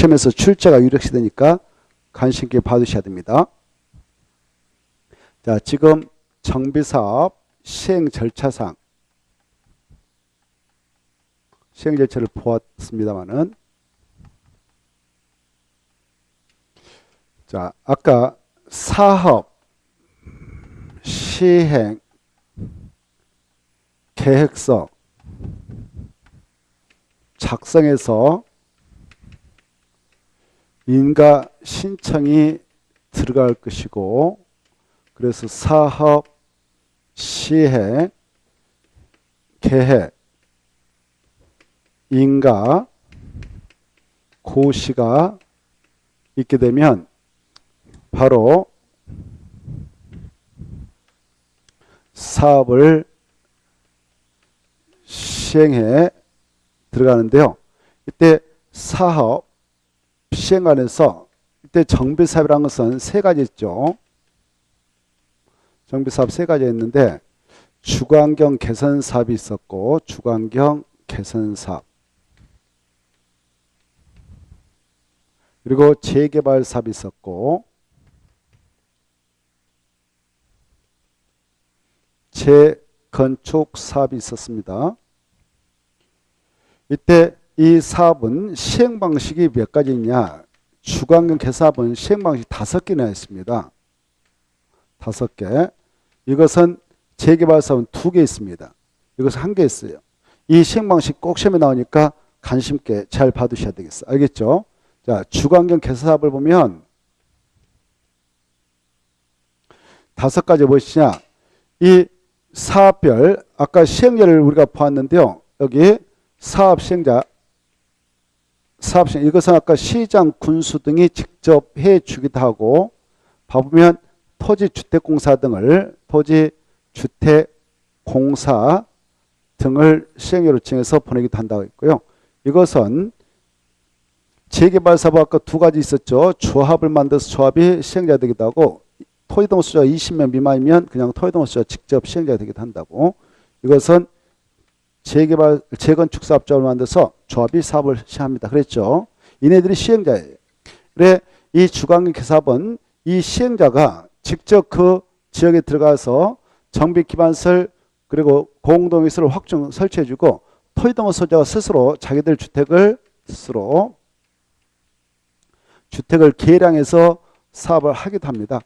시험에서 출제가 유력시 되니까 관심 있게 봐두셔야 됩니다. 자, 지금 정비사업 시행 절차상 시행 절차를 보았습니다만은, 자, 아까 사업 시행 계획서 작성해서 인가 신청이 들어갈 것이고, 그래서 사업 시행 계획 인가 고시가 있게 되면 바로 사업을 시행해 들어가는데요. 이때 사업 시행관에서 이때 정비사업이라는 것은 세 가지 있죠. 정비사업 세 가지 있는데, 주거환경 개선 사업이 있었고, 주거환경 개선 사업, 그리고 재개발 사업이 있었고, 재건축 사업이 있었습니다. 이때 이 사업은 시행 방식이 몇 가지 있냐? 주거환경 개선사업은 시행 방식이 5개나 있습니다. 5개. 이것은 재개발 사업은 2개 있습니다. 이것은 1개 있어요. 이 시행 방식 꼭 시험에 나오니까 관심 있게 잘 봐두셔야 되겠어요. 알겠죠? 자, 주거환경 개선 사업을 보면 5가지 무엇이냐? 이 사업별, 아까 시행자를 우리가 보았는데요. 여기 사업 시행자, 이것은 아까 시장, 군수 등이 직접 해주기도 하고, 봐보면 토지주택공사 등을 시행료로 정해서 보내기도 한다고 했고요. 이것은 재개발 사업 아까 2가지 있었죠. 조합을 만들어서 조합이 시행자 되기도 하고, 토지동 수요가 20명 미만이면 그냥 토지동 수요가 직접 시행자 되기도 한다고. 이것은 재건축 사업자를 만들어서 조합이 사업을 시행합니다. 그랬죠. 이네들이 시행자예요. 그래, 이 주거환경 개선사업은 이 시행자가 직접 그 지역에 들어가서 정비 기반설 그리고 공동시설을 확충 설치해주고, 토지동호 소유자가 스스로 자기들 주택을 계량해서 사업을 하기도 합니다.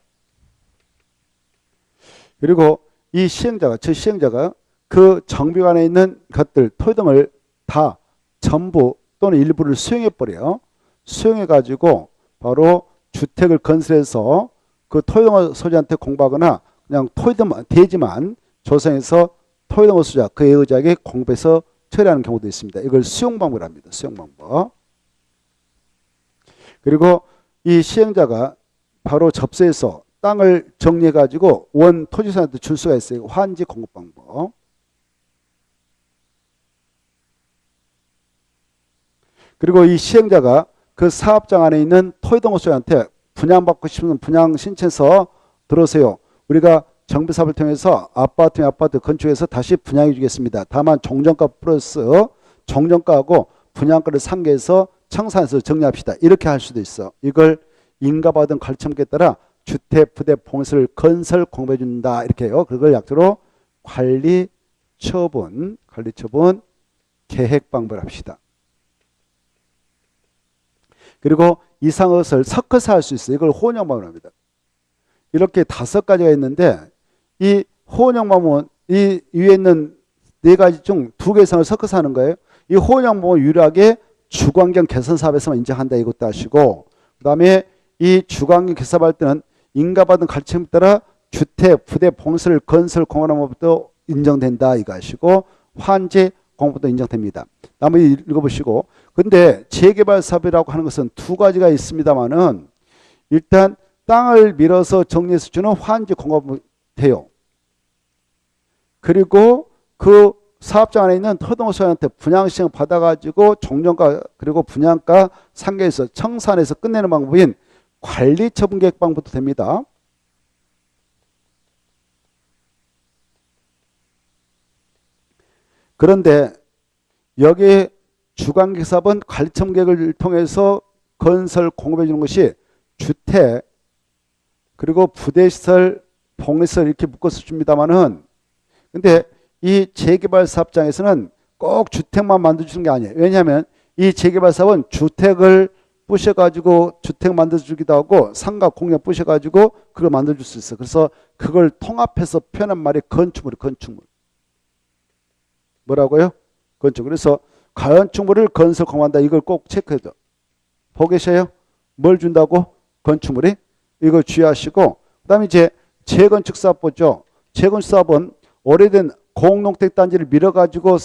그리고 이 시행자가 그 정비관에 있는 것들, 토지등을 다 전부 또는 일부를 수용해버려요. 수용해가지고 바로 주택을 건설해서 그 토지등호 소유자한테 공부하거나 그냥 대지만 조성해서 토지등호 소유자, 그의 의지에게 공부해서 처리하는 경우도 있습니다. 이걸 수용방법이라 합니다. 수용방법. 그리고 이 시행자가 바로 접수해서 땅을 정리해가지고 원 토지사한테 줄 수가 있어요. 환지 공급방법. 그리고 이 시행자가 그 사업장 안에 있는 토지동호 소유한테 분양받고 싶으면 분양 신청서 들어오세요. 우리가 정비사업을 통해서 아파트 건축해서 다시 분양해 주겠습니다. 다만 종전가 플러스 종전가하고 분양가를 상계해서 청산해서 정리합시다. 이렇게 할 수도 있어. 이걸 인가받은 관리처분에 따라 주택, 부대, 봉설, 건설 공급해 준다. 이렇게 해요. 그걸 약자로 관리처분 계획 방법을 합시다. 그리고 이상것을 섞어서 할 수 있어요. 이걸 혼용방법을 합니다. 이렇게 5가지가 있는데, 이 혼용방법은 이 위에 있는 4가지 중 2개 이상을 섞어서 하는 거예요. 이 혼용방법은 유일하게 주거환경 개선 사업에서만 인정한다. 이것도 아시고, 그 다음에 이 주거환경 개선 사업할 때는 인가받은 가치에 따라 주택, 부대, 봉설, 건설, 공헌한 법도 인정된다. 이거 아시고, 환지 공법도 인정됩니다. 나머지 읽어보시고. 근데 재개발 사업이라고 하는 것은 2가지가 있습니다만은, 일단 땅을 밀어서 정리해서 주는 환지 공급은 돼요. 그리고 그 사업장 안에 있는 토지동호 소유한테 분양시행 받아가지고 종전가 그리고 분양가 상계해서 청산해서 끝내는 방법인 관리처분 계획 방법도 됩니다. 그런데 여기 주거환경 사업은 관리처분 계획을 통해서 건설 공급해 주는 것이 주택 그리고 부대시설, 복리시설 이렇게 묶어서 줍니다만은 근데 이 재개발 사업장에서는 꼭 주택만 만들어주는 게 아니에요. 왜냐하면 이 재개발 사업은 주택을 부셔가지고 주택 만들어주기도 하고 상가 공장 부셔가지고 그걸 만들어줄 수 있어. 그래서 그걸 통합해서 표현한 말이 건축물이 건축물. 뭐라고요? 건축물. 그래서 건축물을 건설 공급한다. 이걸 꼭 체크해줘. 보고 계셔요? 뭘 준다고? 건축물이? 이걸 주의하시고 그 다음에 이제 재건축사업 보죠. 재건축사업은 오래된 공농택단지를 밀어가지고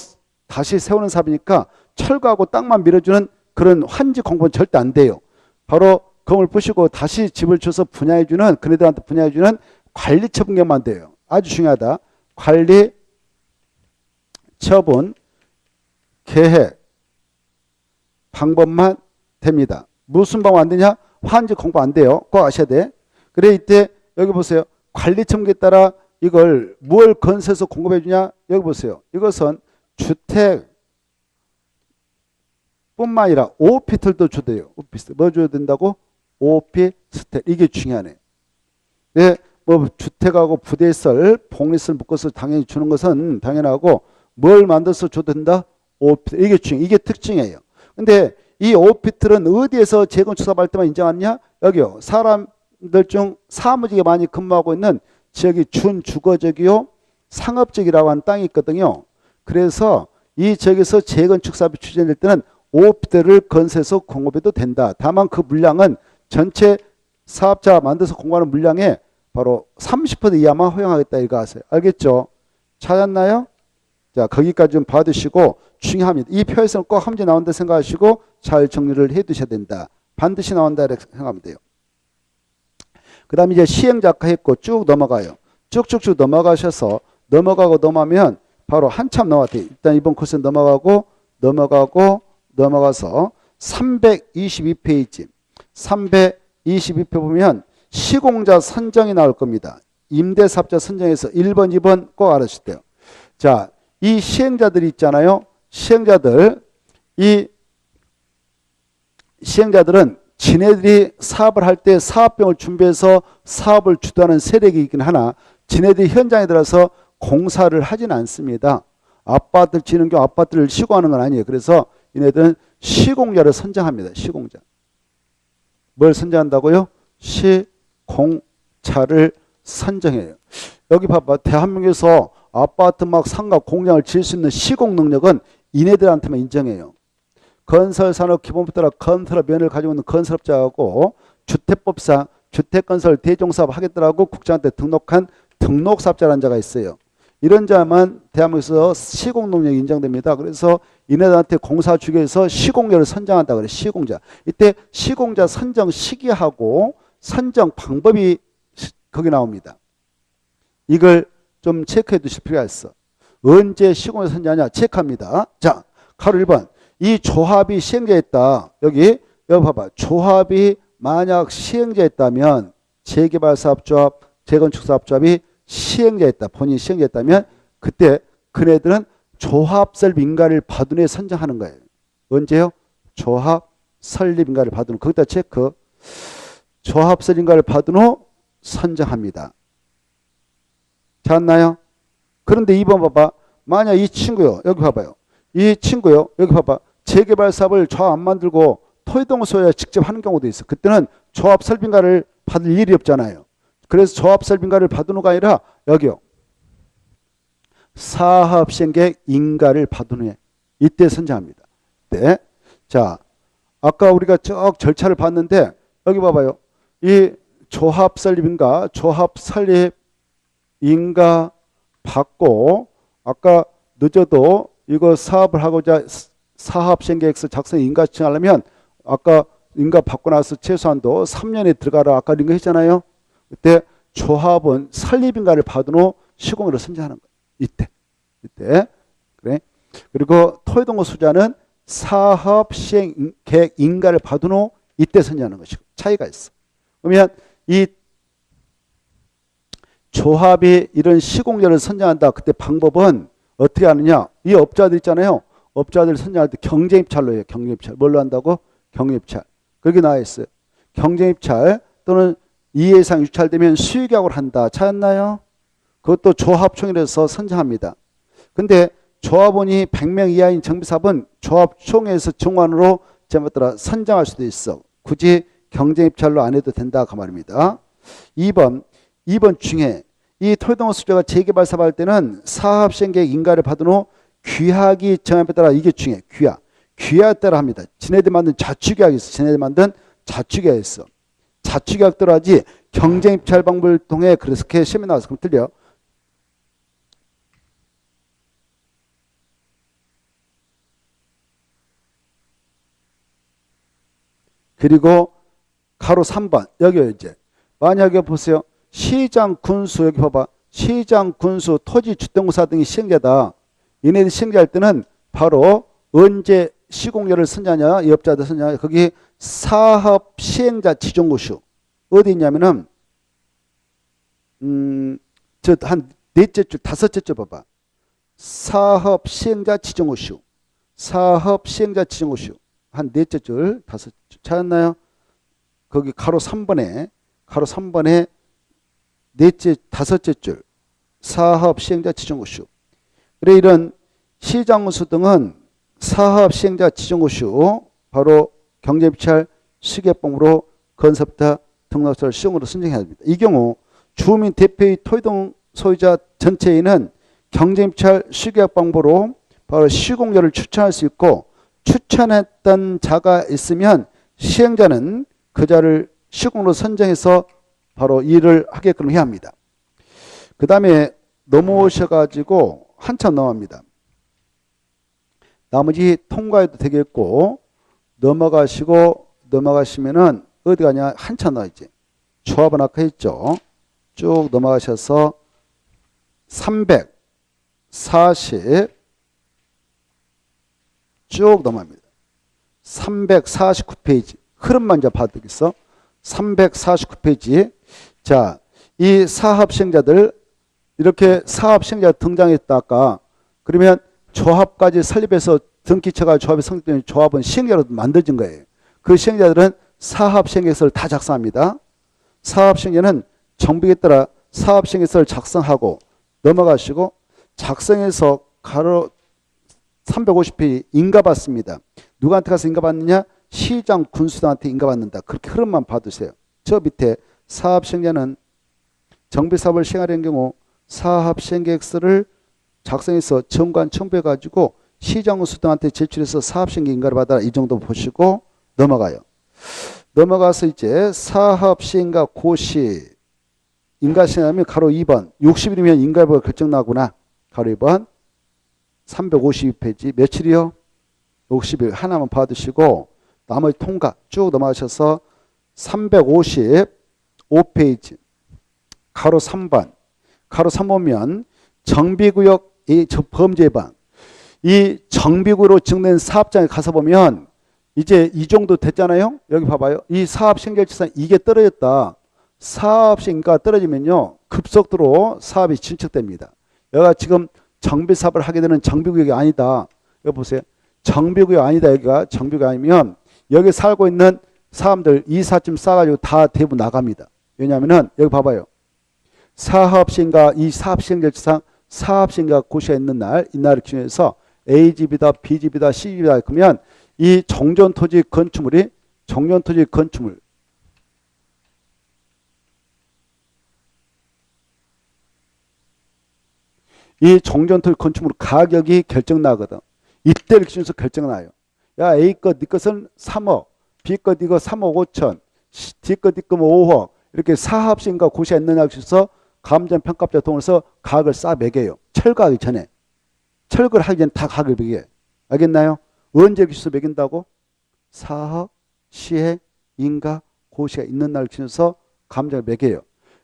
다시 세우는 사업이니까 철거하고 땅만 밀어주는 그런 환지 공부는 절대 안 돼요. 바로 건물 부시고 다시 집을 줘서 분양해주는 그네들한테 분양해주는 관리 처분계만 돼요. 아주 중요하다. 관리 처분 계획 방법만 됩니다. 무슨 방법 안 되냐? 환지 공부 안 돼요. 꼭 아셔야 돼. 그래 이때 여기 보세요. 관리 처분계에 따라 이걸 뭘 건설해서 공급해 주냐? 여기 보세요. 이것은 주택 뿐만 아니라 오피스텔도 줘야 돼요. 오피스텔. 뭐 줘야 된다고? 오피스텔. 이게 중요하네. 네, 뭐 주택하고 부대시설, 복리시설 묶어서 당연히 주는 것은 당연하고 뭘 만들어서 줘도 된다? 오피스텔. 이게 중요해요. 이게 특징이에요. 근데 이 오피스텔은 어디에서 재건축 사업할 때만 인정하느냐? 여기요. 사람들 중 사무직에 많이 근무하고 있는 지역이 준주거적이요 상업적이라고 하는 땅이 있거든요. 그래서 이 지역에서 재건축 사업이 추진될 때는 오피스텔을 건설해서 공급해도 된다. 다만 그 물량은 전체 사업자가 만들어서 공급하는 물량의 바로 30% 이하만 허용하겠다 이거 아세요. 알겠죠? 찾았나요? 자, 거기까지 좀 봐두시고 중요합니다. 이 표에서는 꼭 한 문제 나온다 생각하시고 잘 정리를 해 두셔야 된다. 반드시 나온다 이렇게 생각하면 돼요. 그 다음에 이제 시행작가 했고 쭉 넘어가요. 쭉쭉쭉 넘어가셔서 넘어가면 바로 한참 넘어갔대요. 일단 이번 코스는 넘어가서 322페이지 322페이지 보면 시공자 선정이 나올 겁니다. 임대사업자 선정에서 1번 2번 꼭 알아주실 때요. 자, 이 시행자들이 있잖아요. 이 시행자들은 지네들이 사업을 할 때 사업병을 준비해서 사업을 주도하는 세력이 있긴 하나 지네들이 현장에 들어서 공사를 하진 않습니다. 아파트를 지는 경우 아파트를 시공하는 건 아니에요. 그래서 얘네들은 시공자를 선정합니다. 시공자. 뭘 선정한다고요? 시공자를 선정해요. 여기 봐봐. 대한민국에서 아파트 막 상가 공장을 지을 수 있는 시공 능력은 이네들한테만 인정해요. 건설산업기본법 따라 건설업 면을 가지고 있는 건설업자하고 주택법상 주택건설 대종사업 하겠다라고 국장한테 등록한 등록사업자라는 자가 있어요. 이런 자만 대한민국에서 시공능력이 인정됩니다. 그래서 이네들한테 공사 주기에서 시공료를 선정한다 그래. 시공자. 이때 시공자 선정 시기하고 선정 방법이 거기 나옵니다. 이걸 좀 체크해 두실 필요가 있어. 언제 시공을 선정하냐 체크합니다. 자, 가로 1번. 이 조합이 시행자였다. 여기 봐봐. 조합이 만약 시행자였다면 재개발사업조합, 재건축사업조합이 시행자였다. 본인이 시행자였다면 그때 그네들은 조합 설립 인가를 받은 후에 선정하는 거예요. 언제요? 조합 설립 인가를 받은 후. 거기다 체크. 조합 설립 인가를 받은 후 선정합니다. 찾았나요? 그런데 2번 봐봐. 만약 이 친구요. 여기 봐봐요. 이 친구요. 여기 봐봐. 재개발 사업을 조합 안 만들고 토지동소유자 직접 하는 경우도 있어. 그때는 조합 설립 인가를 받을 일이 없잖아요. 그래서 조합 설립 인가를 받은 후가 아니라 여기요. 사업 시행계획 인가를 받은 후에 이때 선정합니다. 네. 자, 아까 우리가 쭉 절차를 봤는데 여기 봐봐요. 이 조합 설립 인가 받고 아까 늦어도 이거 사업을 하고자 사업 시행계획서 작성 인가 신청하려면 아까 인가 받고 나서 최소한도 3년에 들어가라 아까 인가 했잖아요. 그때 조합은 설립 인가를 받은 후 시공으로 선정하는 거예요. 이때 그래. 그리고 토지동거 수자는 사업 시행 계획 인가를 받은 후 이때 선정하는 것이고 차이가 있어. 그러면 이 조합이 이런 시공료를 선정한다. 그때 방법은 어떻게 하느냐? 이 업자들 있잖아요. 업자들 선정할 때 경쟁입찰로 해요. 경쟁입찰. 뭘로 한다고? 경쟁입찰. 그렇게 나와 있어요. 경쟁입찰 또는 2회 이상 유찰되면 수의계약을 한다. 찾았나요? 그것도 조합총회에서 선정합니다. 근데 조합원이 100명 이하인 정비사업은 조합총회에서 정관으로 제멋대로 선정할 수도 있어. 굳이 경쟁입찰로 안 해도 된다 그 말입니다. 2번 중에 이 토지동호 수조가 재개발 사업할 때는 사업시행계획 인가를 받은 후 귀하기 정함에 따라 이게 중요해. 귀하에 따라 합니다. 지네들 만든 자치계약이 있어. 지네들 만든 자치계약이 있어. 자치계약대로 하지 경쟁입찰 방법을 통해 그렇게 시험에 나와서 그럼 틀려. 그리고 가로 3번 여기 이제 만약에 보세요. 시장 군수 여기 봐봐. 시장 군수 토지 주택공사 등이 시행자다. 얘네들이 시행자할 때는 바로 언제 시공료를 선자냐 이업자들 선자냐 거기 사업 시행자 지정고시 어디 있냐면은 저 한 넷째 줄 다섯째 줄 봐봐. 사업 시행자 지정고시 사업 시행자 지정고시 한 넷째 줄 다섯 줄 찾았나요? 거기 가로 3번에 넷째 다섯째 줄 사업 시행자 지정고시. 그래 이런 시장군수 등은 사업 시행자 지정고시 바로 경쟁입찰 시계법으로 건설부터 등록서를 시행으로 선정해야 됩니다. 이 경우 주민 대표의 토지동 소유자 전체에는 경쟁입찰 시계약 방법으로 바로 시공료를 추천할 수 있고 추천했던 자가 있으면 시행자는 그 자를 시공으로 선정해서 바로 일을 하게끔 해야 합니다. 그 다음에 넘어오셔가지고 한참 넘어갑니다. 나머지 통과해도 되겠고 넘어가시면은 어디 가냐 한참 나와있지. 조합은 아까 했죠. 쭉 넘어가셔서 340 쭉 넘어갑니다. 349페이지 흐름만 좀 봐도 되겠어. 349페이지 자, 이 사업시행자들 이렇게 사업시행자가 등장했다 아까 그러면 조합까지 설립해서 등기처가 조합이 성립되면 조합은 시행자로 만들어진 거예요. 그 시행자들은 사업시행계획서를 다 작성합니다. 사업시행자는 정비에 따라 사업시행계획서를 작성하고 넘어가시고 작성해서 가로 350페이지 인가받습니다. 누구한테 가서 인가받느냐? 시장 군수단한테 인가받는다. 그렇게 흐름만 봐두세요. 저 밑에 사업시행자는 정비사업을 시행하려는 경우 사업시행계획서를 작성해서 정관 첨부해가지고 시장군수단한테 제출해서 사업시행계획 인가를 받아라. 이 정도 보시고 넘어가요. 넘어가서 이제 사업시행가 고시 인가시행하면 가로 2번 60일이면 인가여부가 결정나구나. 가로 2번 352페이지 며칠이요? 60일 하나만 봐두시고 나머지 통과 쭉 넘어가셔서 355페이지 가로 3번 가로 3 보면 정비구역 이 범죄 예방 이 정비구역으로 증된 사업장에 가서 보면 이제 이 정도 됐잖아요. 여기 봐봐요. 이 사업 시행결제상 이게 떨어졌다. 사업 시행가 떨어지면요 급속도로 사업이 진척됩니다. 여기가 지금 정비사업을 하게 되는 정비구역이 아니다. 여기 보세요. 정비구역 아니다. 여기가 정비구역 아니면 여기 살고 있는 사람들 이삿짐 싸가지고 다 대부분 나갑니다. 왜냐하면은 여기 봐봐요. 사업시행가 이 사업시행결제상 사업시행가 고시가 있는 날 이날을 기준해서 A집이다 B집이다 C집이다 그러면 이 정전토지 건축물이 정전토지 건축물 이 정전토지 건축물 가격이 결정나거든. 이때를 기준해서 결정나요. 야 A 것 네 것은 3억 B 것 이거 3억 5천 D 것 네 거 5억 이렇게 사업시행가 고시가 있는 날 기준해서 감정평가자 통해서 가격을 싸 매겨요. 철거하기 전에. 철거를 하기 전에 다 가격을 매겨요. 알겠나요? 언제 기준해서 매긴다고? 사업, 시행, 인가, 고시가 있는 날 기준해서 감정을 매겨요.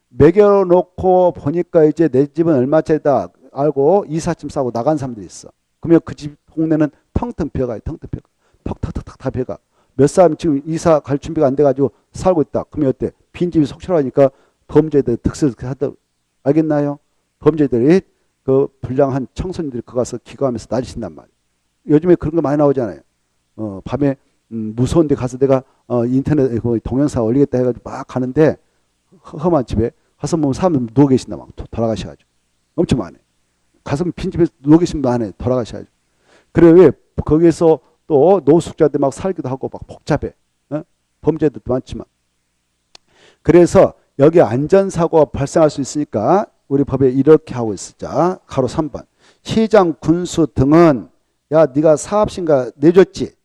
매겨놓고 보니까 이제 내 집은 얼마짜리다 알고 이삿짐 싸고 나간 사람들이 있어. 그러면 그 집 동네는 텅텅 비어가요. 텅텅 비어가. 턱턱턱 다 비어가. 몇 사람 지금 이사 갈 준비가 안 돼가지고 살고 있다. 그러면 어때? 빈집이 속출하니까 범죄들 득세를 하다. 알겠나요? 범죄들이 그 불량한 청소년들이 거 가서 기거하면서 난리친단 말이에요. 요즘에 그런 거 많이 나오잖아요. 밤에 무서운 데 가서 내가 인터넷에 동영상 올리겠다 해가지고 막 가는데 험한 집에 가서 보면 사람들 누워 계신다 막 돌아가셔가지고 엄청 많네. 가서 빈집에서 누워 계신 분 안에 돌아가셔가지고. 그래 왜 거기에서 또 노숙자들 막 살기도 하고 막 복잡해. 범죄도 많지만. 그래서 여기 안전사고가 발생할 수 있으니까 우리 법에 이렇게 하고 있었자. 가로 3번. 시장, 군수 등은 야 네가 사업신가 내줬지.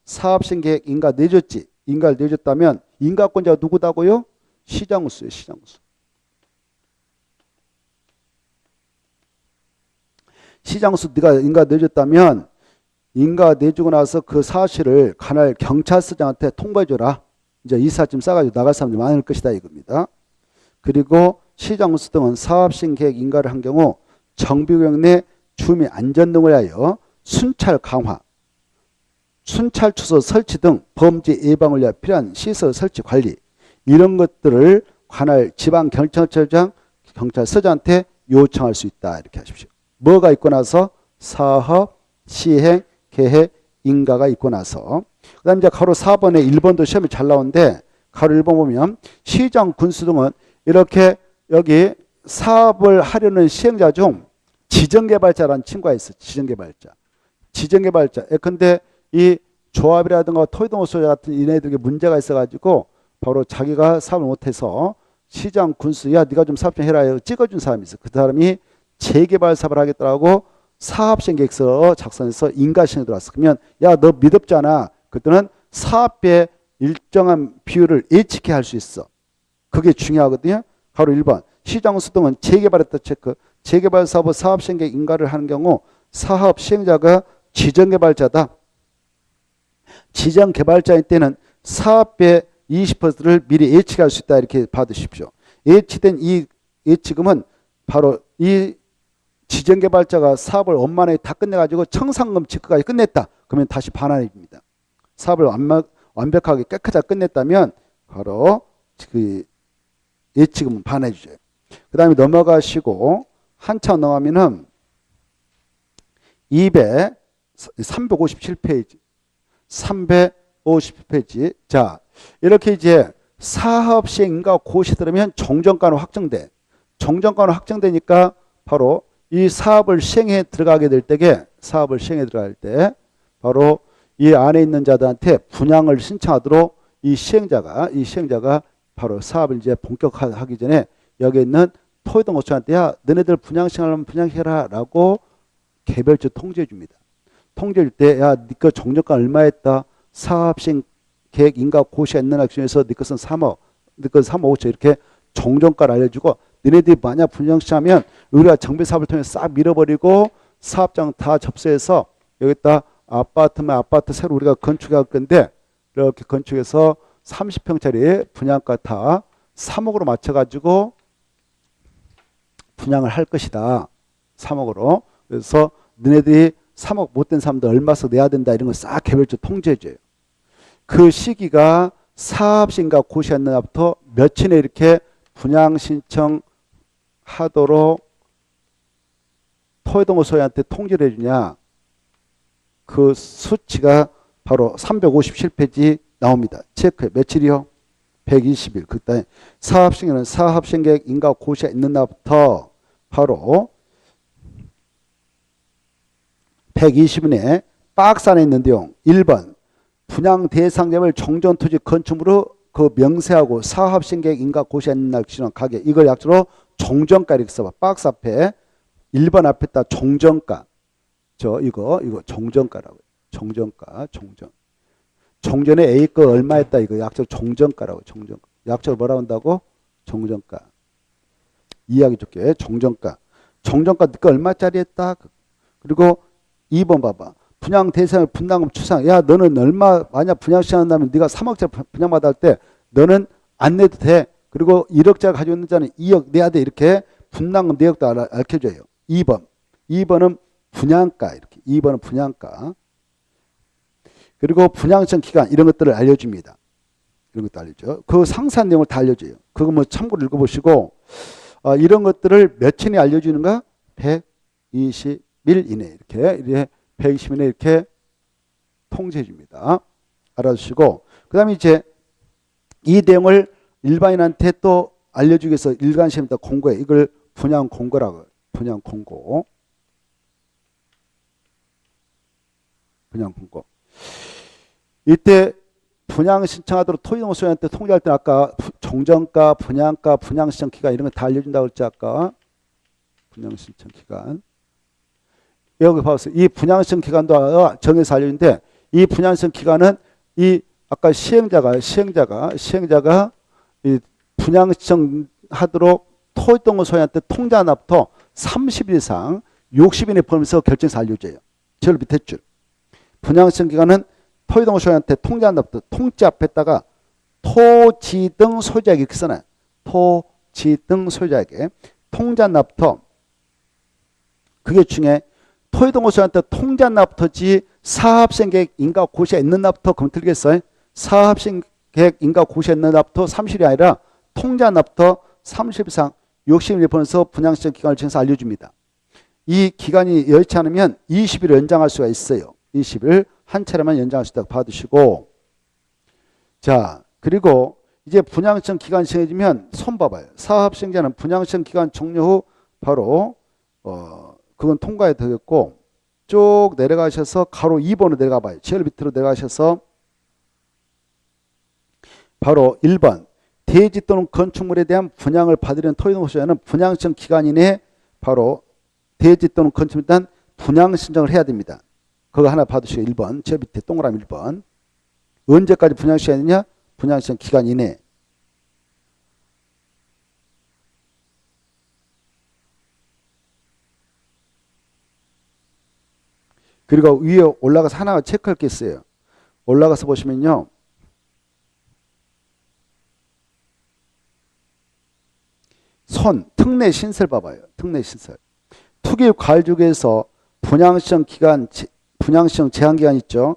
사업신계획 인가 내줬지. 인가를 내줬다면 인가권자가 누구다고요? 시장수예요. 시장수. 시장수 네가 인가 내줬다면 인가 내주고 나서 그 사실을 관할 경찰서장한테 통보해줘라. 이제 이삿짐 싸가지고 나갈 사람들이 많을 것이다 이겁니다. 그리고 시장수 등은 사업신계획 인가를 한 경우 정비구역 내 주민 안전 등을 위하여 순찰 강화, 순찰 추소 설치 등 범죄 예방을 위해 필요한 시설 설치 관리 이런 것들을 관할 지방경찰서장, 경찰서장한테 요청할 수 있다 이렇게 하십시오. 뭐가 있고 나서 사업, 시행, 계획, 인가가 있고 나서 그 다음 이제 가로 4번에 1번도 시험이 잘 나오는데 가로 1번 보면 시장, 군수 등은 이렇게 여기 사업을 하려는 시행자 중 지정개발자라는 친구가 있어. 지정개발자. 지정개발자. 예컨대 이 조합이라든가 토이동호소자 같은 이네들에게 문제가 있어가지고 바로 자기가 사업을 못해서 시장, 군수 야 네가 좀 사업 좀 해라 찍어준 사람이 있어. 그 사람이 재개발 사업을 하겠다고 사업시행계획서 작성해서 인가시행에 들어왔어. 그러면 야 너 미덥잖아. 그때는 사업비의 일정한 비율을 예측해 할 수 있어. 그게 중요하거든요. 바로 1번. 시장수 등은 재개발했다 체크. 재개발 사업의 사업시행계획 인가를 하는 경우 사업 시행자가 지정개발자다. 지정개발자일 때는 사업비의 20%를 미리 예측할 수 있다 이렇게 받으십시오. 예측된 이 예치금은 바로 이 지정개발자가 사업을 원만하게 다 끝내가지고 청산금 체크까지 끝냈다. 그러면 다시 반환해줍니다. 사업을 완벽하게 깨끗하게 끝냈다면 바로 그 예치금은 반환해주죠. 그 다음에 넘어가시고 한참 넘어가면은 357페이지 350페이지 자 이렇게 이제 사업시행인가 고시 들으면 종전가는 확정돼. 종전가는 확정되니까 바로 이 사업을 시행해 들어가게 될 때에 사업을 시행해 들어갈 때 바로 이 안에 있는 자들한테 분양을 신청하도록 이 시행자가 바로 사업을 이제 본격화하기 전에 여기 있는 토지동호수한테 야 너네들 분양 시행하려면 분양해라 라고 개별적으로 통지해 줍니다. 통지해 줄 때 야 니 거 종전가 얼마 했다. 사업 시행 계획 인가 고시가 있는 학생에서 니 것은 3억 니 것은 3억 5천 이렇게 종전가를 알려주고 너네들이 만약 분양 시행하면 우리가 정비 사업을 통해 싹 밀어버리고 사업장 다 접수해서 여기다 아파트면 아파트 새로 우리가 건축할 건데 이렇게 건축해서 30평짜리 분양가 다 3억으로 맞춰가지고 분양을 할 것이다. 3억으로. 그래서 너네들이 3억 못된 사람들 얼마씩 내야 된다 이런 걸 싹 개별적으로 통지해줘요. 그 시기가 사업시행인가 고시했는 날부터 며칠에 이렇게 분양 신청하도록 토지동호소한테 통지를 해주냐. 그 수치가 바로 357페이지 나옵니다. 체크해. 며칠이요? 120일. 그때 사업시행은 사업시행계획 인가 고시가 있는 날부터 바로 120일 내에 박스 안에 있는 내용 1번 분양 대상점을 종전토지 건축물로 그 명세하고 사업시행계획 인가 고시가 있는 날 기준한 가격 이걸 약주로 종전가 이렇게 써봐. 박스 앞에 1번 앞에다 종전가 이거 종전가라고요. 종전가 종전에 A 거 얼마 했다 이거 약적으로 종전가라고. 종전가 약적으로 뭐라고 한다고? 종전가. 이해하기 좋게 종전가 네거 얼마짜리 했다. 그리고 2번 봐봐. 분양 대상을 분담금 추상. 야 너는 얼마 만약 분양 시행한다면 네가 3억짜리 분양받을 때 너는 안 내도 돼. 그리고 1억짜리 가지고 있는 자는 2억 내야 돼. 이렇게 분담금 내역도 알려줘요. 2번은 분양가 이렇게. 2번은 분양가. 그리고 분양청 기간 이런 것들을 알려줍니다. 이런 것도 알려줘. 그 상세한 내용을 다 알려줘요. 그거 뭐 참고로 읽어보시고 이런 것들을 며칠에 알려주는가? 120일 이내 이렇게 120일 이내 이렇게 통지해 줍니다. 알아주시고, 그 다음에 이제 이 내용을 일반인한테 또 알려주기 위해서 일간 시험에다 공고해. 이걸 분양 공고라고. 분양 공고. 분양 공고. 이때 분양 신청하도록 토지동호수한테 통지할 때는 아까 종전가, 분양가, 분양 신청 기간 이런 거 다 알려준다고 그랬지 아까. 분양 신청 기간. 여기 봐보세요. 이 분양 신청 기간도 정해서 알려주는데 이 분양 신청 기간은 이 아까 시행자가 이 분양 신청하도록 토지동호수한테 통지한 날부터 30일 이상 60일에 포함해서 결정해서 알려줘요. 제일 밑에 줄. 분양 신청 기간은 토지동호수한테 통지한 날부터 통지 앞에다가 토지 등 소유자에게 이렇게 써놔요. 토지 등 소유자에게 통지한 날부터 그게 중에 토지동호수한테 통지한 날부터지 사업시행계획 인가 고시가 있는 날부터 그럼 틀리겠어요? 사업시행계획 인가 고시가 있는 날부터 30일이 아니라 통지한 날부터 30일 이상 60일에 보내서 분양신청 기간을 정해서 알려줍니다. 이 기간이 여의치 않으면 20일 연장할 수가 있어요. 20일 한 차례만 연장할 수 있다고 봐두시고, 자 그리고 이제 분양신청 기간이 정해지면 손 봐봐요. 사업시행자는 분양신청 기간 종료 후 바로 그건 통과해 되겠고 쭉 내려가셔서 가로 2번으로 내려가 봐요. 제일 밑으로 내려가셔서 바로 1번 대지 또는 건축물에 대한 분양을 받으려는 토지동호수자는 분양신청 기간 이내에 바로 대지 또는 건축물에 대한 분양 신청을 해야 됩니다. 그거 하나 봐두시고 1번 제일 밑에 동그라미 1번 언제까지 분양 시간이냐? 분양 신청 기간 이내. 그리고 위에 올라가서 하나 체크할 게 있어요. 올라가서 보시면요. 특례 신설 봐봐요. 특례 신설. 투기 과일주구에서 분양시청 기간, 분양시청 제한기간 있죠.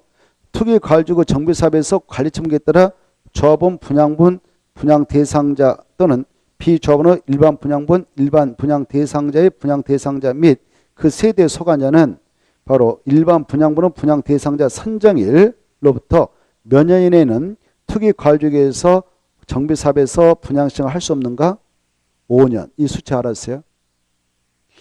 투기 과일주구 정비사업에서 관리처분에 따라 조합원, 분양분, 분양 대상자 또는 비조합원의 일반 분양분, 일반 분양 대상자의 분양 대상자 및 그 세대 소관자는 바로 일반 분양분은 분양 대상자 선정일로부터 몇 년 이내에는 투기 과일주구에서 정비사업에서 분양시청을 할 수 없는가? 5년. 이 수치 알았어요?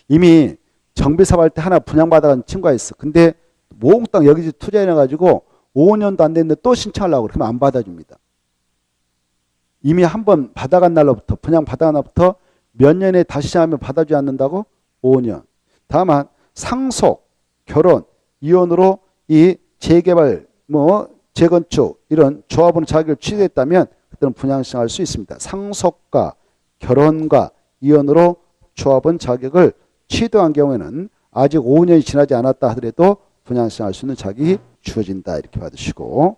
이미 정비사업 할 때 하나 분양받아간 친구가 있어. 근데 몽땅 여기저기 투자해놔가지고 5년도 안 됐는데 또 신청하려고 그러면 안 받아줍니다. 이미 한번 받아간 날로부터 분양 받아간 날부터 몇 년에 다시 시작하면 받아주지 않는다고? 5년. 다만 상속, 결혼, 이혼으로 이 재개발, 재건축 이런 조합원 자격을 취득했다면 그때는 분양신청할 수 있습니다. 상속과 결혼과 이혼으로 조합원 자격을 취득한 경우에는 아직 5년이 지나지 않았다 하더라도 분양신청할 수 있는 자격이 주어진다. 이렇게 받으시고,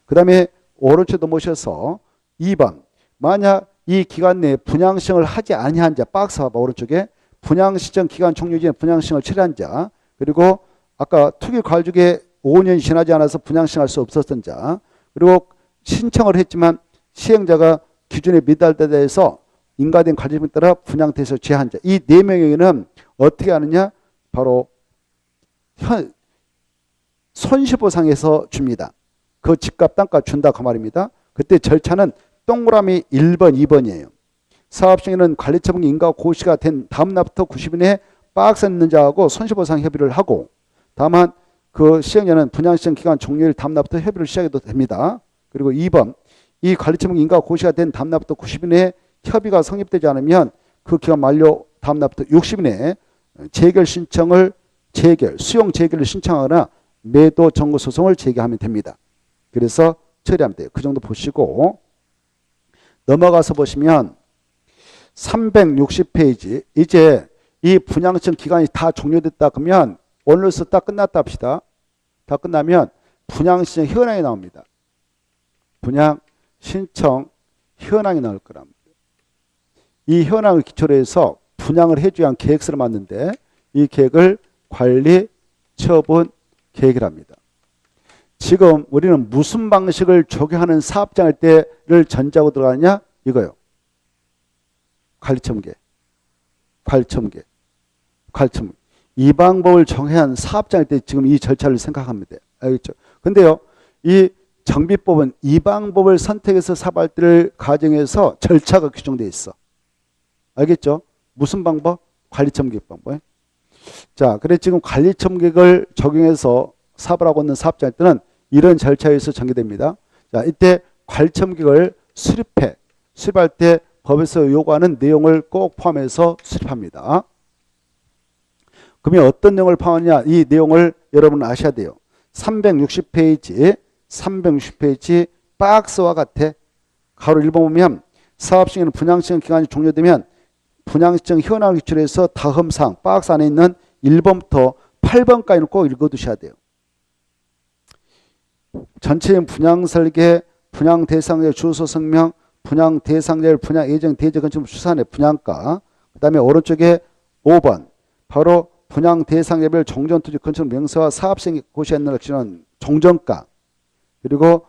그 다음에 오른쪽도 모셔서 2번 만약 이 기간 내에 분양신청을 하지 아니한 자, 박스 봐봐 오른쪽에 분양신청 기간 종료 전에 분양신청을 처리한 자, 그리고 아까 투기 과일주구에 5년이 지나지 않아서 분양신청할 수 없었던 자, 그리고 신청을 했지만 시행자가 기준에 미달되다 해서 인가된 관리점에 따라 분양 대상 제한 자, 이 4명에게는 어떻게 하느냐? 바로 손실보상해서 줍니다. 그 집값 땅값 준다 그 말입니다. 그때 절차는 동그라미 1번 2번이에요. 사업시행에는 관리처분 인가 고시가 된 다음 날부터 90일 내에 박스에 있는 자하고 손실보상 협의를 하고, 다만 그 시행자는 분양시청 기간 종료일 다음 날부터 협의를 시작해도 됩니다. 그리고 2번 이 관리처분 인가 고시가 된 다음 날부터 90일 내에 협의가 성립되지 않으면 그 기간 만료 다음 날부터 60일 내에 재결 신청을 수용 재결을 신청하거나 매도 청구 소송을 제기하면 됩니다. 그래서 처리하면 돼요. 그 정도 보시고 넘어가서 보시면 360페이지 이제 이 분양신청 기간이 다 종료됐다 그러면 오늘로서 딱 끝났다 합시다. 다 끝나면 분양신청 현황이 나옵니다. 분양신청 현황이 나올 거랍니다. 이 현황을 기초로 해서 분양을 해줘야 한 계획서를 만드는데 이 계획을 관리 처분 계획이랍니다. 지금 우리는 무슨 방식을 적용하는 사업장일 때를 전제하고 들어가느냐? 이거요. 관리처분 계획. 이 방법을 적용한 사업장일 때 지금 이 절차를 생각하면 돼요. 알겠죠? 근데요, 이 정비법은 이 방법을 선택해서 사업할 때를 가정해서 절차가 규정되어 있어. 알겠죠? 무슨 방법? 관리청객 방법. 자, 그래 지금 관리청객을 적용해서 사업을 하고 있는 사업자일 때는 이런 절차에 의해서 전개됩니다. 자, 이때 관리청객을 수립할 때 법에서 요구하는 내용을 꼭 포함해서 수립합니다. 그러면 어떤 내용을 포함하느냐, 이 내용을 여러분 아셔야 돼요. 360페이지 박스와 같아. 가로 1번 보면 사업시행은 분양시행 기간이 종료되면 분양시행 현황을 기출해서 다음사항 박스 안에 있는 1번부터 8번까지는 꼭 읽어두셔야 돼요. 전체인 분양설계, 분양대상자 주소 성명, 분양대상자를 분양 예정 대지 건축물 추산의 분양가, 그 다음에 오른쪽에 5번 바로 분양대상자별 종전토지 건축물 명세와 사업시행 고시에 있는 것은 종전가, 그리고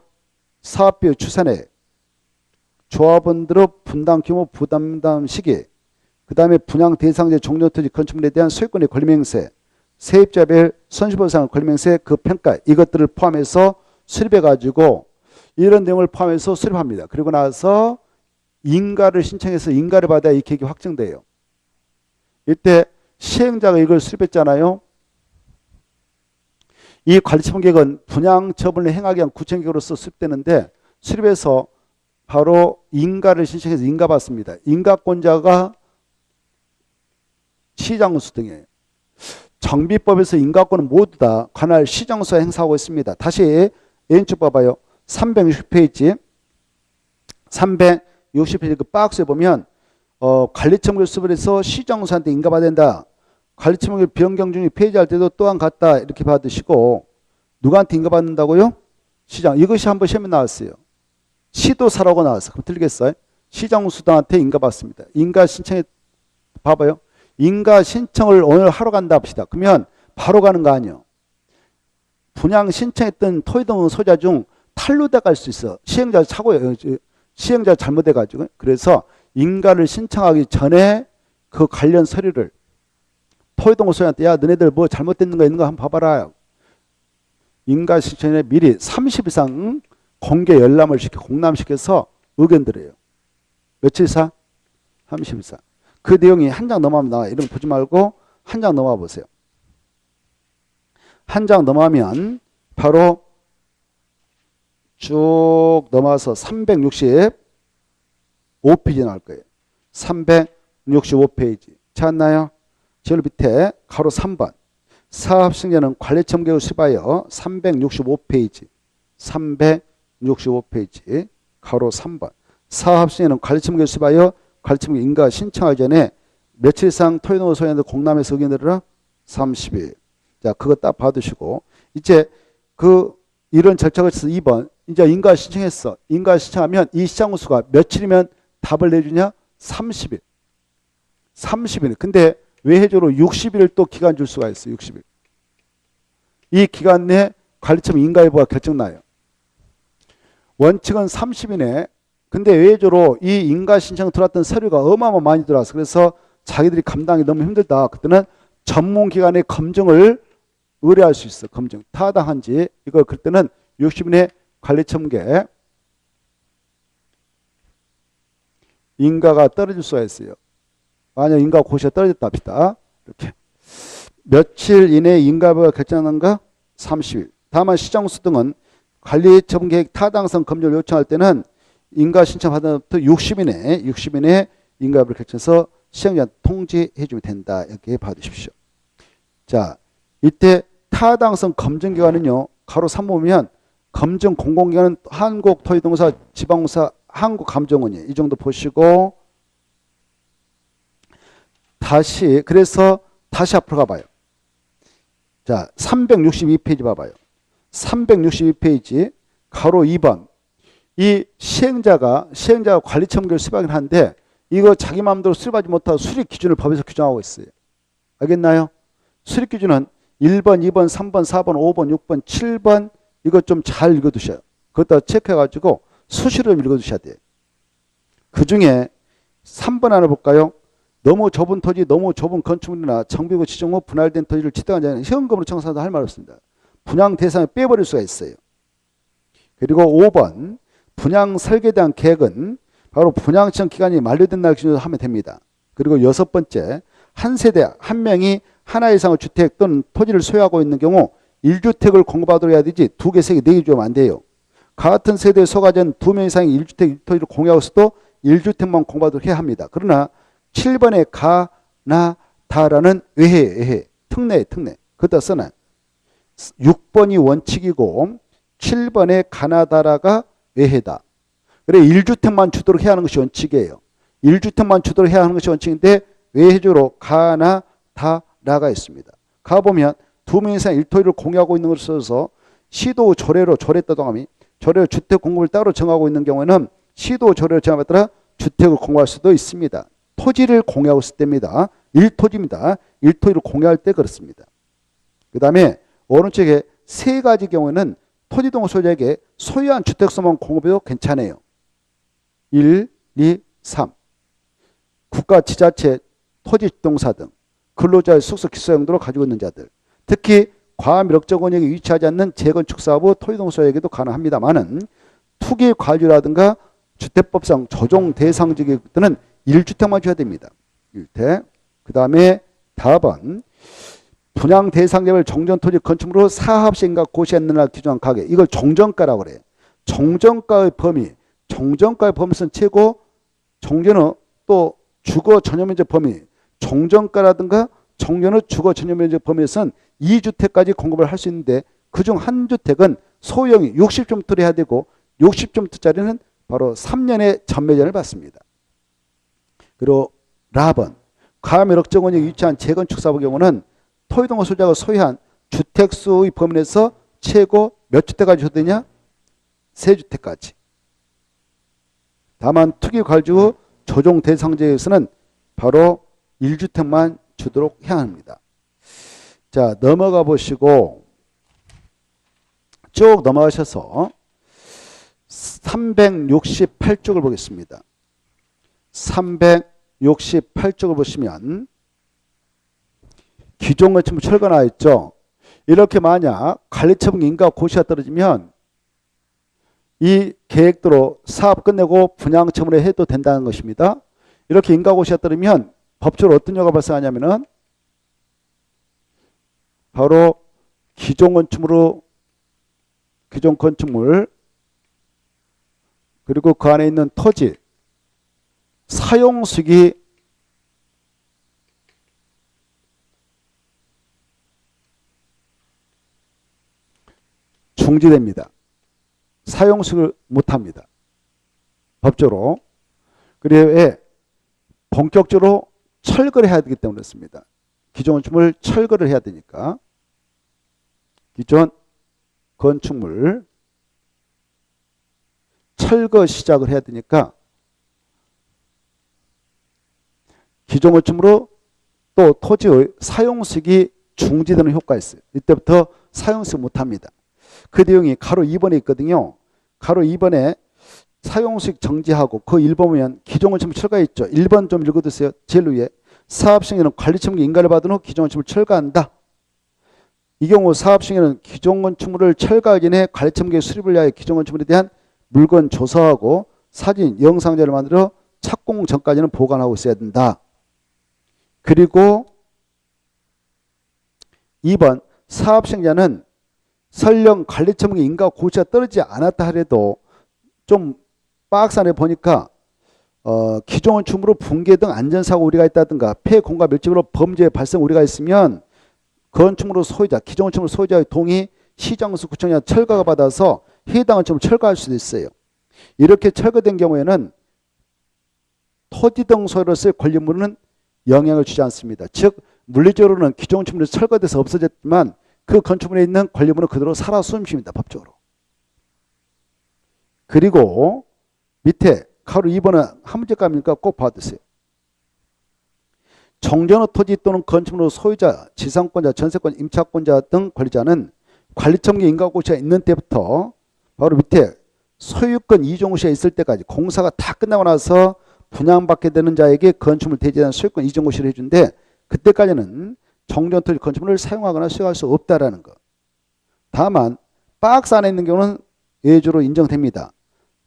사업비의 추산액, 조합원들의 분담 규모 부담 시기, 그 다음에 분양대상자 종전토지 건축물에 대한 소유권의 권리명세, 세입자별 손실보상 권리명세 그 평가, 이것들을 포함해서 수립해가지고 이런 내용을 포함해서 수립합니다. 그리고 나서 인가를 신청해서 인가를 받아야 이 계획이 확정돼요. 이때 시행자가 이걸 수립했잖아요. 이 관리청객은 분양 처분을 행하기 위한 구청객으로서 수립되는데 수립해서 바로 인가를 신청해서 인가받습니다. 인가권자가 시장수 등이에요. 정비법에서 인가권은 모두 다 관할 시장수가 행사하고 있습니다. 다시 왼쪽 봐봐요. 360페이지 그 박스에 보면 관리청객을 수립해서 시장수한테 인가받아야 된다. 관리청객을 변경 중에 폐지할 때도 또한 같다. 이렇게 받으시고 누구한테 인가받는다고요? 시장. 이것이 한번 시험에 나왔어요. 시도사라고 나왔어요. 그럼 틀리겠어요? 시장수당한테 인가받습니다. 인가 신청에 봐봐요. 인가 신청을 오늘 하러 간다 합시다. 그러면 바로 가는 거 아니에요. 분양 신청했던 토지등 소유자 중 탈루돼 갈 수 있어. 시행자 착오예요. 시행자 잘못해 가지고. 그래서 인가를 신청하기 전에 그 관련 서류를 토지등 소유자한테 야 너네들 뭐 잘못된 거 있는 거 한번 봐봐라. 인가 신청에 미리 30일 이상 공개 열람을 시켜 공람시켜서 의견 드려요. 며칠사? 30일사. 그 내용이 한 장 넘어가면 나와요. 이런 거 보지 말고 한 장 넘어가 보세요. 한 장 넘어가면 바로 쭉 넘어와서 365페이지 나올 거예요. 365페이지. 찾았나요? 제일 밑에 가로 3번. 사업시행자는 관리청객을 수립하여 365페이지 가로 3번. 사업시행자는 관리청객을 수립하여 관리청객 인가 신청하기 전에 며칠 이상 토지등 소유자한테 공람해서 의견 들으라. 30일. 자, 그거 딱 받으시고 이제 이런 절차가 있어서 2번 이제 인가 신청했어. 인가 신청하면 이 시장수가 며칠이면 답을 내주냐? 30일. 30일. 근데 외회적으로 60일을 또 기간 줄 수가 있어요. 60일. 이 기간 내에 관리청 인가 여부가 결정나요. 원칙은 30일에 근데 외회적으로 이 인가 신청 들어왔던 서류가 어마어마 많이 들어왔어. 그래서 자기들이 감당이 너무 힘들다. 그때는 전문기관의 검증을 의뢰할 수 있어. 검증. 타당한지 이걸 그때는 60일에 관리청계 인가가 떨어질 수가 있어요. 만약 인가 고시가 떨어졌다 합시다. 이렇게 며칠 이내에 인가가 결정하는가? 30일. 다만 시장수 등은 관리처분 계획 타당성 검증을 요청할 때는 인가 신청 받은 60일 내에 인가를 결정해서 시행자한테 통지해 주면 된다. 이렇게 봐주십시오. 자, 이때 타당성 검증 기관은요. 가로 3 보면 검증 공공기관은 한국토지동사 지방공사 한국감정원이에요. 이 정도 보시고 그래서 다시 앞으로 가봐요. 자, 362페이지 봐봐요. 362페이지 가로 2번. 이 시행자가 관리청객을 수립하긴 한데 이거 자기 마음대로 수립하지 못하고 수립 기준을 법에서 규정하고 있어요. 알겠나요? 수립 기준은 1번, 2번, 3번, 4번, 5번, 6번, 7번 이거 좀 잘 읽어두셔요. 그것다 체크해가지고 수시로 읽어두셔야 돼요. 그 중에 3번 하나 볼까요? 너무 좁은 토지, 너무 좁은 건축물이나 정비구 지정 후 분할된 토지를 취득한 자는 현금으로 청산도 할 말 없습니다. 분양 대상을 빼버릴 수가 있어요. 그리고 5번 분양 설계에 대한 계획은 바로 분양 지정 기간이 만료된 날 기준으로 하면 됩니다. 그리고 6번째 한 세대 한 명이 하나 이상의 주택 또는 토지를 소유하고 있는 경우 1주택을 공급하도록 해야 되지 2개, 3개, 4개 주면 안 돼요. 같은 세대에 소가전 2명 이상의 1주택, 1토지를 공유하고 있어도 1주택만 공급하도록 해야 합니다. 그러나 7번에 가나다라는 외해, 특례. 그것도 써놔요. 6번이 원칙이고 7번에 가나다라가 외해다. 그래 1주택만 주도록 해야 하는 것이 원칙이에요. 1주택만 주도록 해야 하는 것이 원칙인데 외해주로 가나다라가 있습니다. 가보면 2명 이상 1토지를 공유하고 있는 것을 써서 시도 조례로 조례따동함이 조례로 주택 공급을 따로 정하고 있는 경우에는 시도 조례로 정함에 따라 주택을 공유할 수도 있습니다. 토지를 공유하고 있을 때입니다. 1토지입니다. 1토지를 공유할 때 그렇습니다. 그 다음에 오른쪽에 세 가지 경우에는 토지동 소유자에게 소유한 주택수만 공급해도 괜찮아요. 1, 2, 3. 국가, 지자체, 토지동사 등 근로자의 숙소 기숙사 용도로 가지고 있는 자들. 특히 과밀역적 원역에 위치하지 않는 재건축 사업 후 토지동 소유에게도 가능합니다만은 투기 과유라든가 주택법상 조정 대상지역들은 1주택만 줘야 됩니다. 1대. 그 다음에 다번 분양 대상자별 정전토지 건축물로 사합시행과 고시했느냐 기준한 가격. 이걸 종전가라고 그래요. 종전가의 범위. 종전가의 범위는 최고 종전의 또 주거 전용면적 범위. 종전가라든가 종전의 주거 전용면적 범위에서는 2주택까지 공급을 할 수 있는데 그중 한 주택은 소형이 60제곱미터를 해야 되고 60제곱미터짜리는 바로 3년의 전매전을 받습니다. 그리고 라번 과밀역적 원역에 위치한 재건축 사업의 경우는 토지동 소유자가 소유한 주택수의 범위 내에서 최고 몇 주택까지 줘도 되냐? 3주택까지. 다만 투기 과주 조정 대상지에서는 바로 1주택만 주도록 해야 합니다. 자, 넘어가 보시고 쭉 넘어가셔서 368쪽을 보겠습니다. 368쪽을 보시면 기존 건축물 철거 나와 있죠. 이렇게 만약 관리처분 인가 고시가 떨어지면 이 계획대로 사업 끝내고 분양 처분을 해도 된다는 것입니다. 이렇게 인가 고시가 떨어지면 법적으로 어떤 효과가 발생하냐면은 바로 기존 건축물 그리고 그 안에 있는 토지 사용수익이 중지됩니다. 사용수익을 못합니다. 법적으로. 그리고 본격적으로 철거를 해야 되기 때문에 그렇습니다. 기존 건축물 철거를 해야 되니까. 기존 건축물 철거 시작을 해야 되니까 기존 건축물로 또 토지의 사용수익이 중지되는 효과가 있어요. 이때부터 사용수익 못합니다. 그 내용이 가로 2번에 있거든요. 가로 2번에 사용수익 정지하고 그 1번 보면 기존 건축물 철거에 있죠. 1번 좀 읽어두세요. 제일 위에 사업시행에는 관리처분 인가를 받은 후 기존 건축물을 철거한다. 이 경우 사업시행에는 기존 건축물을 철거하기 전에 관리처분계획 수립을 위하여 기존 건축물에 대한 물건 조사하고 사진, 영상 자료를 만들어 착공 전까지는 보관하고 있어야 된다. 그리고 2번 사업시행자는 설령 관리처분계 인가 고시가 떨어지지 않았다 하더라도 좀 박스안에 보니까 기존 건축물로 붕괴 등 안전사고 우려가 있다든가 폐 공과 밀집으로 범죄 발생 우려가 있으면 건축물로 소유자, 기존 건축물 소유자의 동의 시장수 구청장 철거가 받아서 해당 건축물을 철거할 수도 있어요. 이렇게 철거된 경우에는 토지 등 소유로서의 권리물은 영향을 주지 않습니다. 즉 물리적으로는 기존 건축물이 철거돼서 없어졌지만 그 건축물에 있는 권리물은 그대로 살아 숨쉽니다. 법적으로. 그리고 밑에 가로 2번은 한 문제감이니까 꼭 봐두세요. 정전의 토지 또는 건축물 소유자, 지상권자, 전세권, 임차권자 등 권리자는 관리처분계 인가고시가 있는 때부터 바로 밑에 소유권 이전고시가 있을 때까지 공사가 다 끝나고 나서 분양받게 되는 자에게 건축물 대지에 대한 소유권 이전고시를 해준데 그때까지는 정전토지 건축물을 사용하거나 수용할 수 없다라는 것. 다만 박스 안에 있는 경우는 외주로 인정됩니다.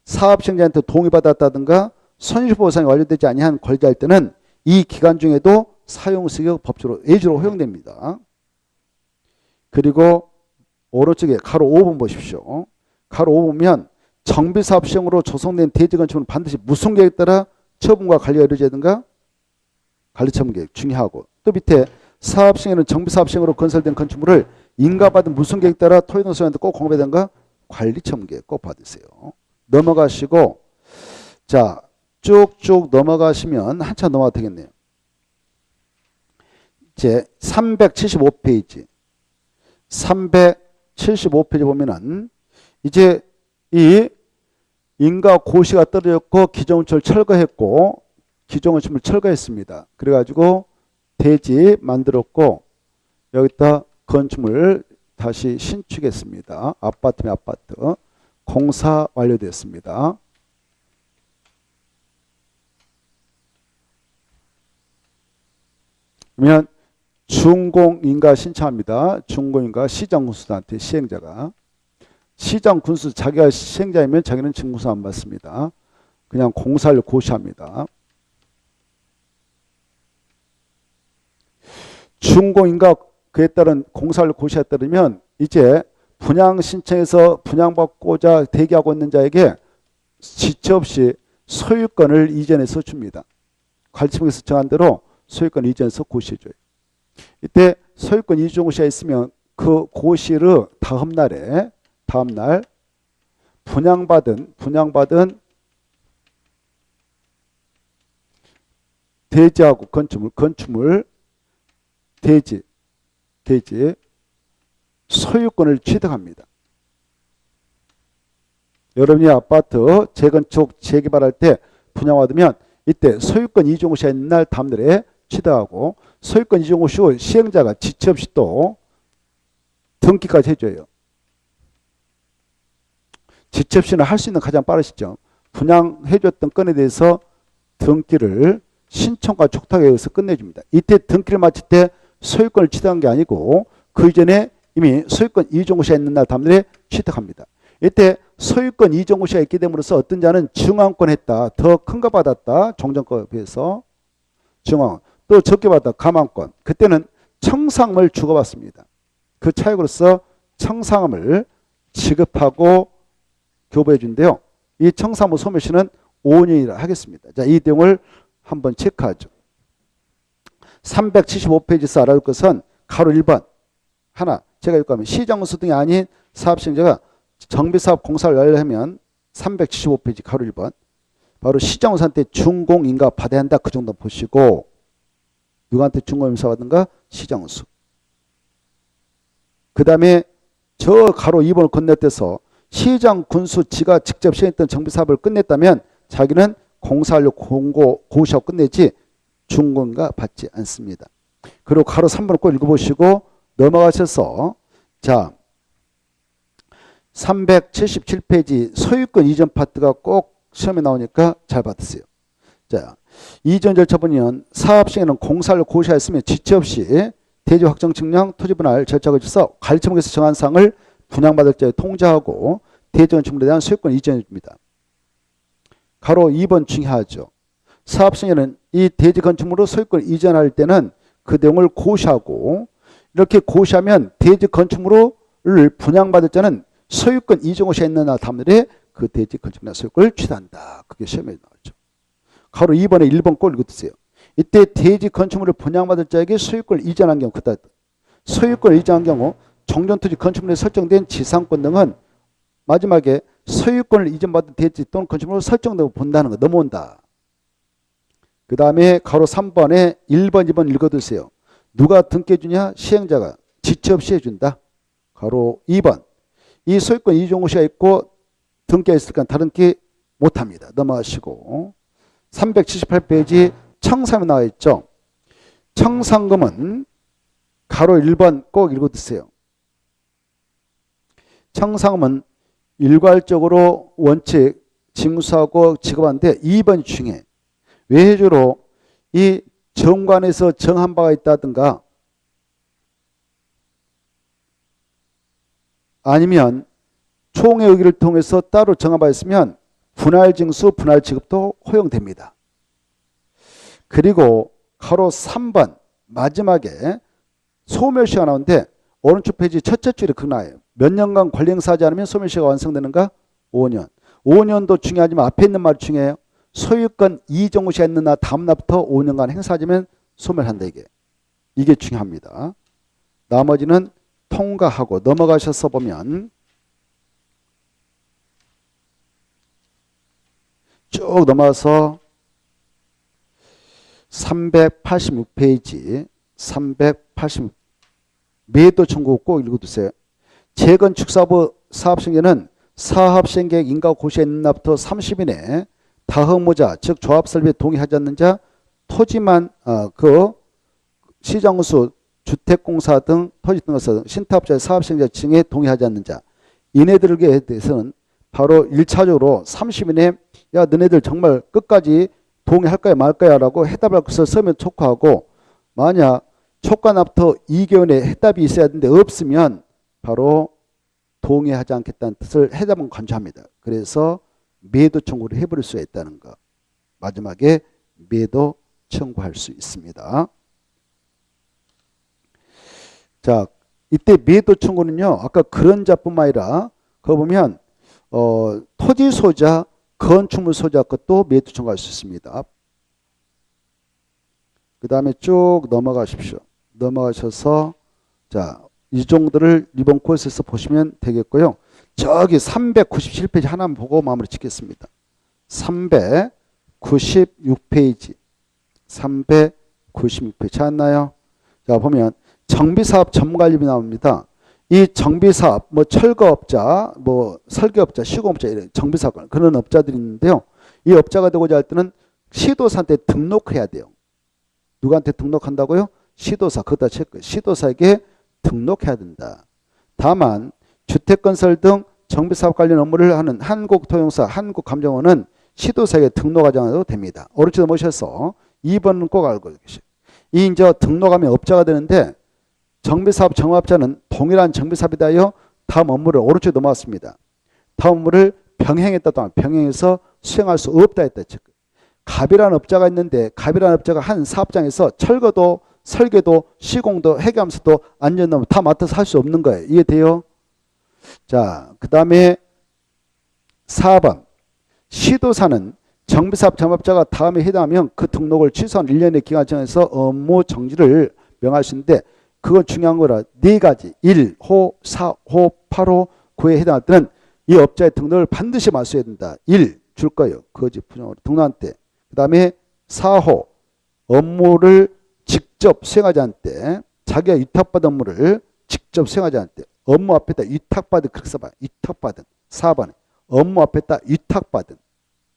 사업시행자한테 동의받았다든가 손실보상이 완료되지 아니한 권리자일 때는 이 기간 중에도 사용수익 법적으로 외주로 허용됩니다. 그리고 오른쪽에 가로 5번 보십시오. 가로 5번면 정비사업 시행으로 조성된 대지건축물은 반드시 무슨 계획에 따라 처분과 관리가 이루어지든가 관리처분 계획 중요하고, 또 밑에 사업 시행에는 정비사업 시행으로 건설된 건축물을 인가받은 무슨 계획에 따라 토지노선한테 꼭 공급해야 되는가 관리처분 계획 꼭 받으세요. 넘어가시고, 자 쭉쭉 넘어가시면 한참 넘어가도 되겠네요. 이제 375페이지 375페이지 보면은 이제 이 인가 고시가 떨어졌고 기존건축을 철거했고 기존건축을 철거했습니다. 그래가지고 대지 만들었고 여기다 건축물 다시 신축했습니다. 아파트면 아파트. 공사 완료됐습니다. 그러면 준공인가 신청합니다. 준공인가 시장군수한테 시행자가. 시장군수 자기가 시행자이면 자기는 준공수 안 받습니다. 그냥 공사를 고시합니다. 준공인가 그에 따른 공사를 고시에 따르면 이제 분양 신청해서 분양받고자 대기하고 있는 자에게 지체 없이 소유권을 이전해서 줍니다. 관리청에서 정한 대로 소유권 이전해서 고시해줘요. 이때 소유권 이전 고시가 있으면 그 고시를 다음날 분양받은 대지하고 건축물 대지 소유권을 취득합니다. 여러분이 아파트 재건축 재개발할 때 분양받으면 이때 소유권 이전 고시가 있는 날 다음날에 취득하고, 소유권 이전 고시 후 시행자가 지체 없이 또 등기까지 해줘요. 지체 없이는 할 수 있는 가장 빠르시죠. 분양해줬던 건에 대해서 등기를 신청과 촉탁에 의해서 끝내줍니다. 이때 등기를 마칠 때 소유권을 취득한 게 아니고 그 이전에 이미 소유권 이전 고시가 있는 날 다음날에 취득합니다. 이때 소유권 이전 고시가 있게 됨으로써 어떤 자는 증왕권 했다. 더 큰 거 받았다. 종전권에 비해서 증왕. 또 적게 받았다. 감왕권. 그때는 청산금을 주고받습니다. 그 차익으로서 청산금을 지급하고 교부해 준대요. 이 청산금 소멸시는 5년이라 하겠습니다. 자, 이 내용을 한번 체크하죠. 375페이지에서 알아둘 것은 가로 1번 하나, 제가 여기 가면 시장군수 등이 아닌 사업시행자가 정비사업 공사를 완료하면 375페이지 가로 1번 바로 시장군수한테 준공인가 받아야 한다. 그 정도 보시고, 누구한테 준공인가 받는가? 시장군수. 그 다음에 저 가로 2번을 건너뛰어서 시장군수 지가 직접 시행했던 정비사업을 끝냈다면 자기는 공사하려 공고 고시하고 끝내지 준공인가 받지 않습니다. 그리고 가로 3번을 꼭 읽어보시고 넘어가셔서, 자 377페이지 소유권 이전 파트가 꼭 시험에 나오니까 잘 받으세요. 자, 이전 절차 보면 사업 시에는 공사를 고시하였으면 지체 없이 대지 확정 측량 토지 분할 절차를 거쳐서 관리처분에서 정한 사항을 분양받을 자에 통지하고 대지 건축물에 대한 소유권 이전해 줍니다. 가로 2번 중요하죠. 사업 시에는 이 대지 건축물로 소유권 이전할 때는 그 내용을 고시하고, 이렇게 고시하면 대지 건축물을 분양받을 자는 소유권 이전 고시가 있는 날 다음날에 그 대지 건축물의 소유권을 취득한다. 그게 시험에 나왔죠. 가로 2번에 1번 꼴 읽어두세요. 이때 대지 건축물을 분양받을 자에게 소유권을 이전한 경우, 그다 소유권을 이전한 경우 종전토지 건축물에 설정된 지상권 등은 마지막에 소유권을 이전받은 대지 또는 건축물로 설정되고 본다는 거 넘어온다. 그 다음에 가로 3번에 1번, 2번 읽어두세요. 누가 등기해주냐? 시행자가 지체 없이 해준다. 가로 2번. 이 소유권 이전 고시가 있고 등기가 있으니까 다른 기 못합니다. 넘어가시고 378페이지 청산이 나와 있죠. 청산금은 가로 1번 꼭 읽어두세요. 청산금은 일괄적으로 원칙 징수하고 지급하는데 2번 중에 외주로 이 정관에서 정한 바가 있다든가 아니면 총회 의결을 통해서 따로 정한 바 있으면 분할징수, 분할지급도 허용됩니다. 그리고 가로 3번 마지막에 소멸시효가 나오는데 오른쪽 페이지 첫째 줄에 그거 나와요. 몇 년간 권리 행사하지 않으면 소멸시효가 완성되는가? 5년. 5년도 중요하지만 앞에 있는 말이 중요해요. 소유권 이종시가 있는 날 다음 날부터 5년간 행사하면 소멸한다 이게. 이게 중요합니다. 나머지는 통과하고 넘어가셔서 보면 쭉 넘어가서 386페이지 386 매도 청구 꼭 읽어두세요. 재건축 사업 사업시행자는 사업시행계획 인가 고시에 있는 날부터 30일 내에 다허무자 즉 조합설비에 동의하지 않는 자 토지만 그 시장수 주택공사 등 토지 등록사 등 신탁업자의 사업시행자 지정에 동의하지 않는 자 이네들에 대해서는 바로 1차적으로 30일 내에 야 너네들 정말 끝까지 동의할 거야 말 거야 라고 해답할 것을 서면 촉구하고 만약 촉구한 날부터 2개월 내에 해답이 있어야 되는데 없으면 바로 동의하지 않겠다는 뜻을 해답은 간주합니다. 그래서 매도 청구를 해버릴 수가 있다는 거. 마지막에 매도 청구할 수 있습니다. 자, 이때 매도 청구는요. 아까 그런 자뿐만 아니라 그거 보면 토지 소유자, 건축물 소유자 것도 매도 청구할 수 있습니다. 그 다음에 쭉 넘어가십시오. 넘어가셔서 자, 이 정도를 이번 코스에서 보시면 되겠고요. 저기 397페이지 하나만 보고 마무리 짓겠습니다. 396페이지 396페이지 찾았나요? 자 보면 정비사업 전문관리비 나옵니다. 이 정비사업 뭐 철거업자 뭐 설계업자 시공업자 이런 정비사업 그런 업자들이 있는데요. 이 업자가 되고자 할 때는 시도사한테 등록해야 돼요. 누구한테 등록한다고요? 시도사 그것다 체크 시도사에게 등록해야 된다. 다만 주택건설 등 정비사업 관련 업무를 하는 한국토용사 한국감정원은 시도사에게 등록하지 않아도 됩니다. 오른쪽에 모셔서 2번은 꼭 알고 계세요. 이 이제 등록하면 업자가 되는데 정비사업 정업자는 동일한 정비사업이다요. 다음 업무를 오른쪽에 넘어왔습니다. 다음 업무를 병행했다 동안 병행해서 수행할 수 없다 했다. 즉 갑이라는 업자가 있는데 갑이라는 업자가 한 사업장에서 철거도 설계도 시공도 해감수도 안전도 다 맡아서 할 수 없는 거예요. 이해돼요? 자, 그 다음에 4번 시도사는 정비사업 정업자가 다음에 해당하면 그 등록을 취소한 1년의 기간 정해서 업무 정지를 명할 수 있는데 그건 중요한 거라 네 가지 1호, 4호, 8호, 9에 해당할 때는 이 업자의 등록을 반드시 마셔야 된다. 1. 줄 거예요. 거짓 부정으로 등록한 때. 그 다음에 4호 업무를 직접 수행하지 않을 때 자기가 위탁받은 업무를 직접 수행하지 않을 때 업무 앞에다 위탁받은 그렇게 써봐요. 위탁받은 4번에 업무 앞에다 위탁받은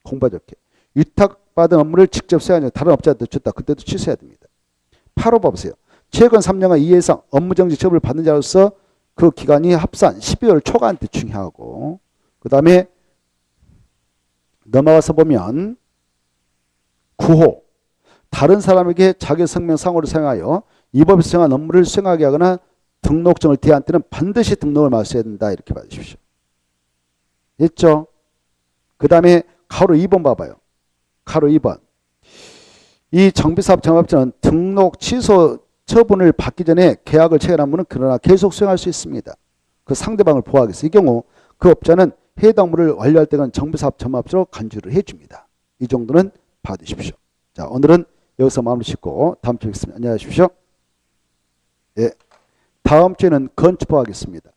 공부 좋게 위탁받은 업무를 직접 수행하지 다른 업자한테 줬다. 그때도 취소해야 됩니다. 8호 봐보세요. 최근 3년간 이해상 업무정지 처분을 받는 자로서 그 기간이 합산 12월 초과한 때 중요하고 그 다음에 넘어가서 보면 9호 다른 사람에게 자기 성명상호를 사용하여 이 법에서 정한 업무를 수행하게 하거나 등록증을 대한 때는 반드시 등록을 마셔야 된다. 이렇게 봐주십시오. 됐죠? 그 다음에 가로 2번 봐봐요. 가로 2번 이 정비사업 정업자는 등록 취소 처분을 받기 전에 계약을 체결한 분은 그러나 계속 수행할 수 있습니다. 그 상대방을 보호하기 위해서 이 경우 그 업자는 해당 업무를 완료할 때는 정비사업 정업자로 간주를 해줍니다. 이 정도는 봐두십시오. 자, 오늘은 여기서 마무리 짓고 다음 주에 뵙겠습니다. 안녕히 가십시오. 예, 다음 주에는 건축법 하겠습니다.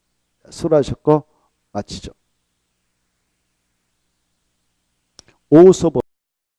수고하셨고 마치죠. 5수업